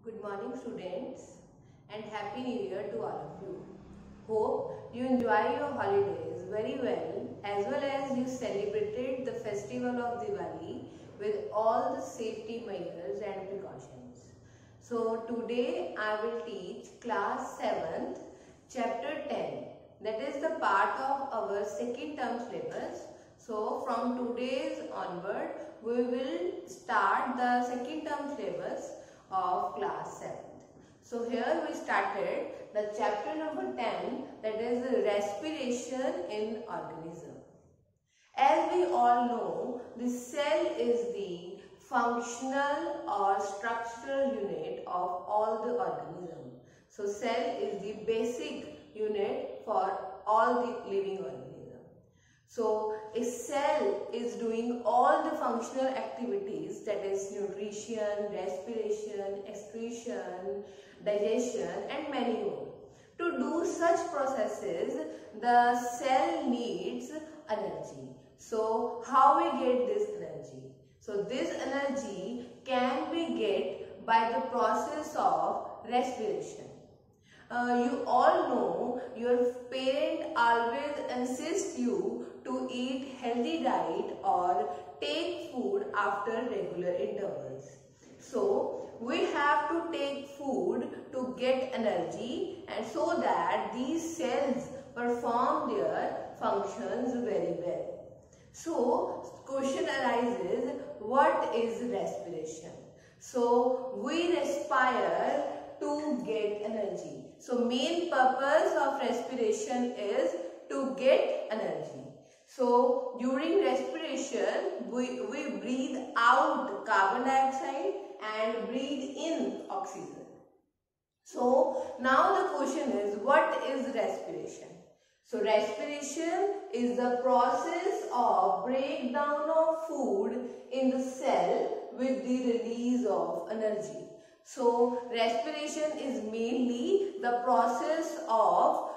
Good morning students and Happy New Year to all of you. Hope you enjoy your holidays very well as you celebrated the festival of Diwali with all the safety measures and precautions. So today I will teach class 7th chapter 10, that is the part of our second term syllabus. So from today's onward we will start the second term syllabus of class 7th. So here we started the chapter number 10, that is respiration in organism. As we all know, the cell is the functional or structural unit of all the organism. So cell is the basic unit for all the living organism. So a cell is doing all the functional activities, that is nutrition, respiration, excretion, digestion and many more. To do such processes, the cell needs energy. So how we get this energy? So this energy can be get by the process of respiration. You all know your parent always insist you to eat healthy diet or take food after regular intervals. So we have to take food to get energy, and so that these cells perform their functions very well. So question arises, what is respiration? So we respire to get energy. So main purpose of respiration is to get energy. So during respiration we breathe out carbon dioxide and breathe in oxygen. So now the question is, what is respiration? So respiration is the process of breakdown of food in the cell with the release of energy. So respiration is mainly the process of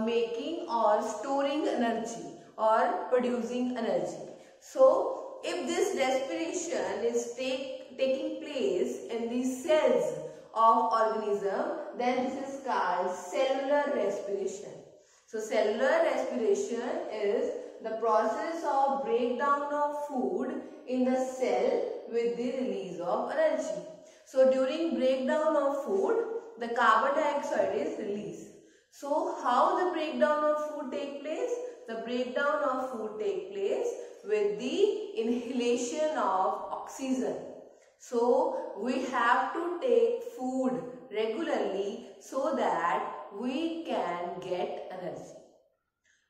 making or storing energy or producing energy. So if this respiration is taking place in the cells of organism, then this is called cellular respiration. So cellular respiration is the process of breakdown of food in the cell with the release of energy. So during breakdown of food, the carbon dioxide is released. So how the breakdown of food take place? The breakdown of food take place with the inhalation of oxygen. So we have to take food regularly so that we can get energy.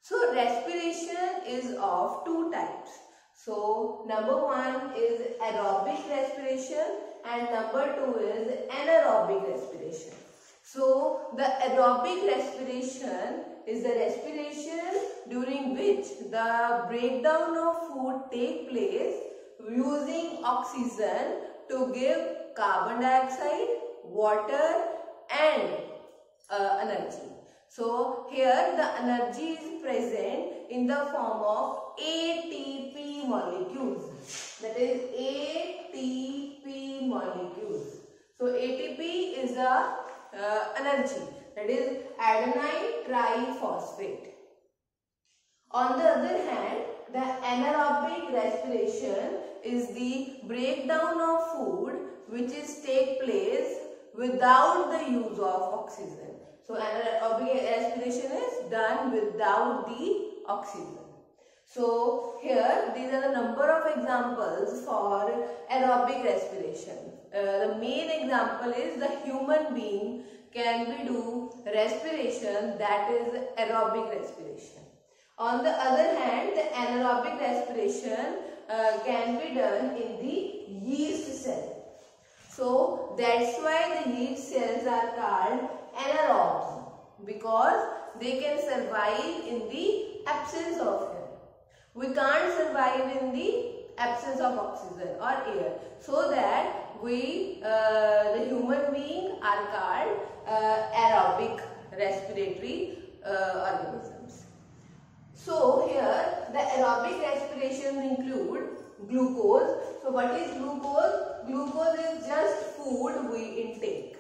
So respiration is of two types. So number one is aerobic respiration and number two is anaerobic respiration. So the aerobic respiration is the respiration during which the breakdown of food take place using oxygen to give carbon dioxide, water and energy. So here the energy is present in the form of ATP molecules, that is ATP molecules. So ATP is the energy, that is adenine triphosphate. On the other hand, the anaerobic respiration is the breakdown of food which is take place without the use of oxygen. So anaerobic respiration is done without the oxygen. So here these are the number of examples for aerobic respiration. The main example is the human being can be do respiration, that is aerobic respiration. On the other hand, the anaerobic respiration can be done in the yeast cell. So that's why the yeast cells are called anaerobes, because they can survive in the absence of air. We can't survive in the absence of oxygen or air. So that we, the human being are called aerobic respiratory organisms. So here the aerobic respirations include glucose. So what is glucose? Glucose is just food we intake.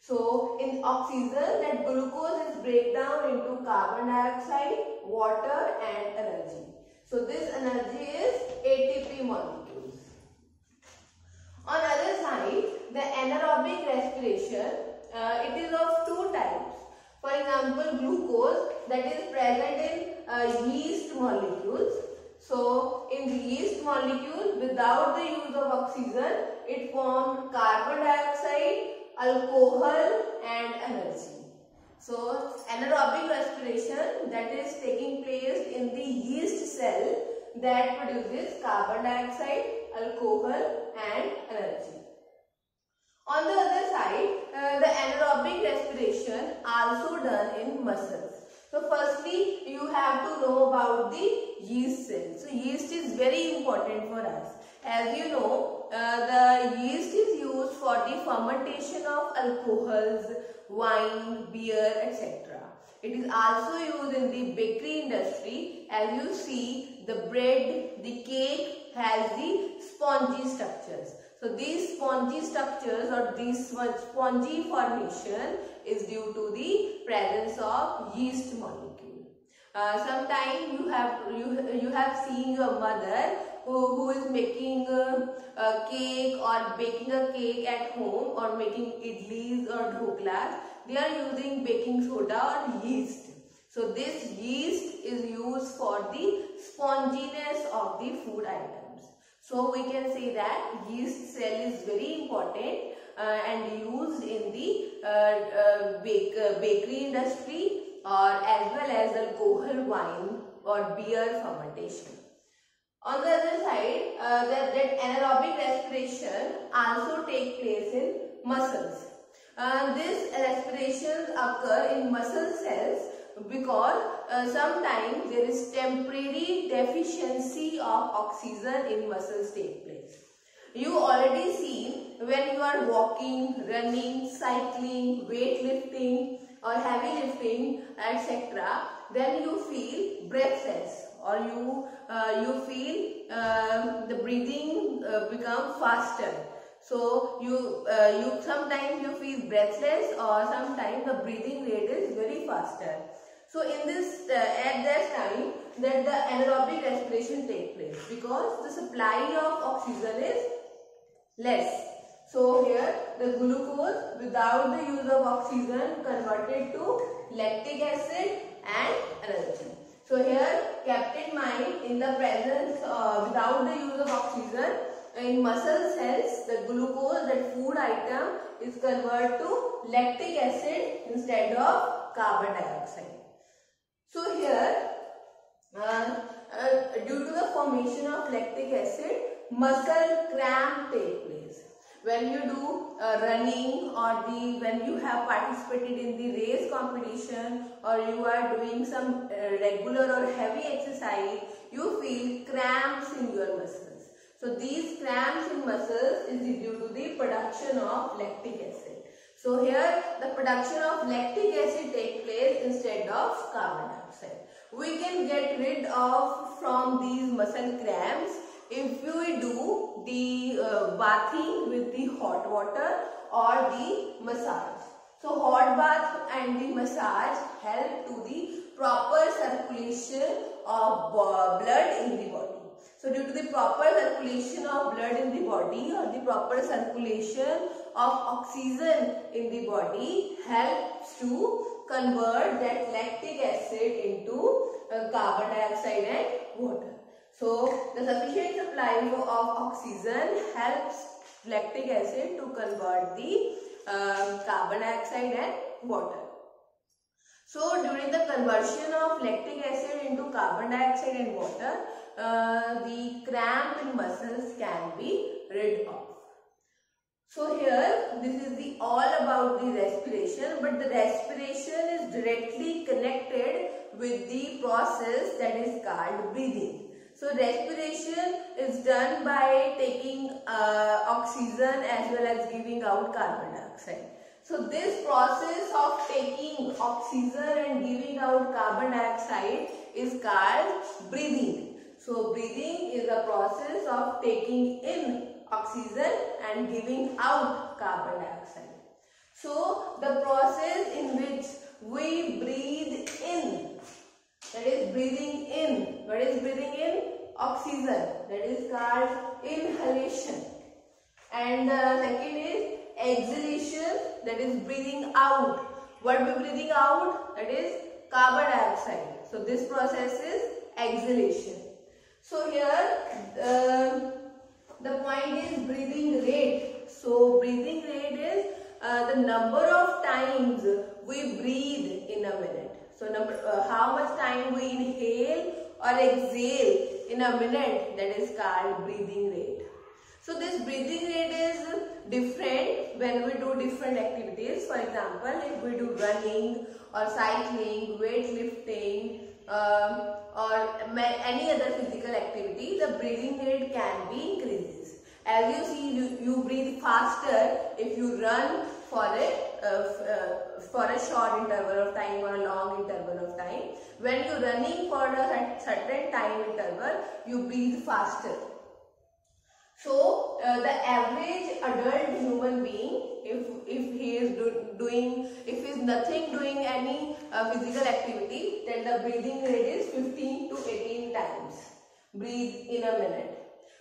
So in oxygen, that glucose is break down into carbon dioxide, water and energy. So this energy is ATP molecules. On other side, the anaerobic respiration, it is of two types. For example, glucose that is present in yeast molecules. So in the yeast molecule, without the use of oxygen, it formed carbon dioxide, alcohol and energy. So anaerobic respiration that is taking place in the yeast cell that produces carbon dioxide, alcohol and energy. On the other side, the anaerobic respiration also done in muscles. So firstly, you have to know about the yeast cell. So yeast is very important for us. As you know, the yeast is used for the fermentation of alcohols, wine, beer, etc. It is also used in the bakery industry. As you see, the bread, the cake has the spongy structures. So these spongy structures or this spongy formation is due to the presence of yeast molecule. Sometimes you have seen your mother who is making a cake or baking a cake at home or making idlis or dhoklas. They are using baking soda or yeast. So this yeast is used for the sponginess of the food items. So we can say that yeast cell is very important and used in the bakery industry or as well as alcohol, wine or beer fermentation. On the other side, that anaerobic respiration also take place in muscles. These respirations occur in muscle cells because sometimes there is temporary deficiency of oxygen in muscles take place. You already seen when you are walking, running, cycling, weightlifting or heavy lifting, etc. Then you feel breathless or you feel the breathing become faster. So you sometimes you feel breathless or sometimes the breathing rate is very faster. So in this at that time that the anaerobic respiration take place because the supply of oxygen is less. So here the glucose without the use of oxygen converted to lactic acid and energy. So here kept in mind in the presence without the use of oxygen in muscle cells the glucose, that food item, is converted to lactic acid instead of carbon dioxide. So here due to the formation of lactic acid, muscle cramp take place. When you do running or when you have participated in the race competition or you are doing some regular or heavy exercise, you feel cramps in your muscles. So these cramps in muscles is due to the production of lactic acid. So here the production of lactic acid take place instead of carbon dioxide. We can get rid of from these muscle cramps if we do the bathing with the hot water or the massage. So hot bath and the massage help to the proper circulation of blood in the body. So due to the proper circulation of blood in the body or the proper circulation of oxygen in the body helps to convert that lactic acid into carbon dioxide and water. So the sufficient supply of oxygen helps lactic acid to convert the carbon dioxide and water. So during the conversion of lactic acid into carbon dioxide and water, the cramp in muscles can be rid of. So here this is all about the respiration, but the respiration is directly connected with the process that is called breathing. So respiration is done by taking oxygen as well as giving out carbon dioxide. So this process of taking oxygen and giving out carbon dioxide is called breathing. So breathing is a process of taking in oxygen and giving out carbon dioxide. So the process in which we breathe in, that is breathing in. What is breathing in? Oxygen, that is called inhalation. And second is exhalation, that is breathing out. What we breathing out? That is carbon dioxide. So this process is exhalation. So here the point is breathing rate. So breathing rate is the number of times we breathe in a minute. So how much time we inhale or exhale in a minute, that is called breathing rate. So this breathing rate is different when we do different activities. For example, if we do running or cycling, weightlifting or any other physical activity, the breathing rate can be increases. As you see, you breathe faster if you run for a short interval of time or a long interval of time. When you are running for a certain time interval, you breathe faster. So the average adult human being, if he is nothing doing any physical activity, then the breathing rate is 15 to 18 times breathe in a minute.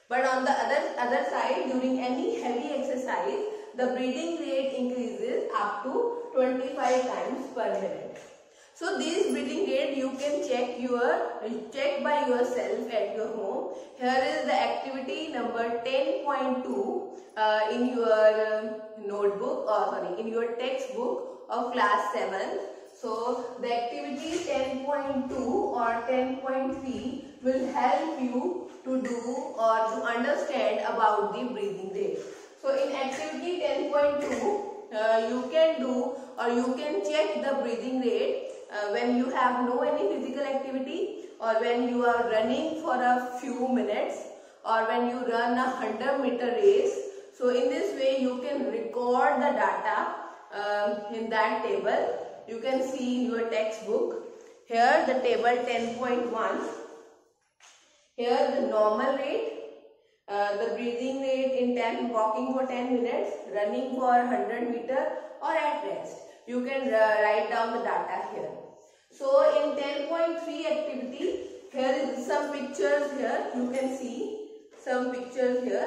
But on the other side, during any heavy exercise, the breathing rate increases up to 25 times per minute. So this breathing rate you can check by yourself at your home. Here is the activity number 10.2 in your notebook, or sorry, in your textbook of class 7. So the activity 10.2 or 10.3 will help you to do or to understand about the breathing rate. So in activity 10.2, you can do or you can check the breathing rate when you have no any physical activity, or when you are running for a few minutes, or when you run a 100-meter race. So in this way you can record the data in that table. You can see in your textbook. Here the table 10.1. Here the normal rate, the breathing rate in walking for 10 minutes, running for 100 meter, or at rest. You can write down the data here. So in 10.3 activity, here is some pictures here. You can see some pictures here.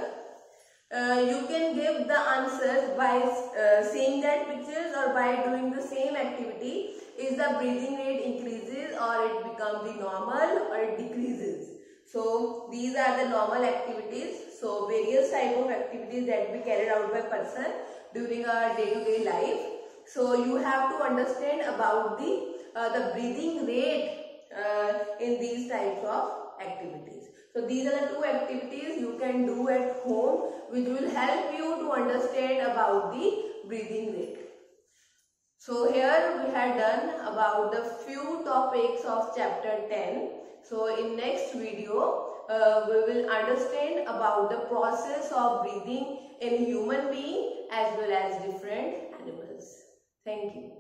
You can give the answers by seeing that pictures or by doing the same activity. Is the breathing rate increases, or it becomes the normal, or it decreases? So these are the normal activities. So various type of activities that be carried out by person during our day-to-day life. So you have to understand about the breathing rate in these types of activities. So these are the two activities you can do at home, which will help you to understand about the breathing rate. So here we had done about the few topics of chapter 10. So in next video, we will understand about the process of breathing in human being as well as different animals. Thank you.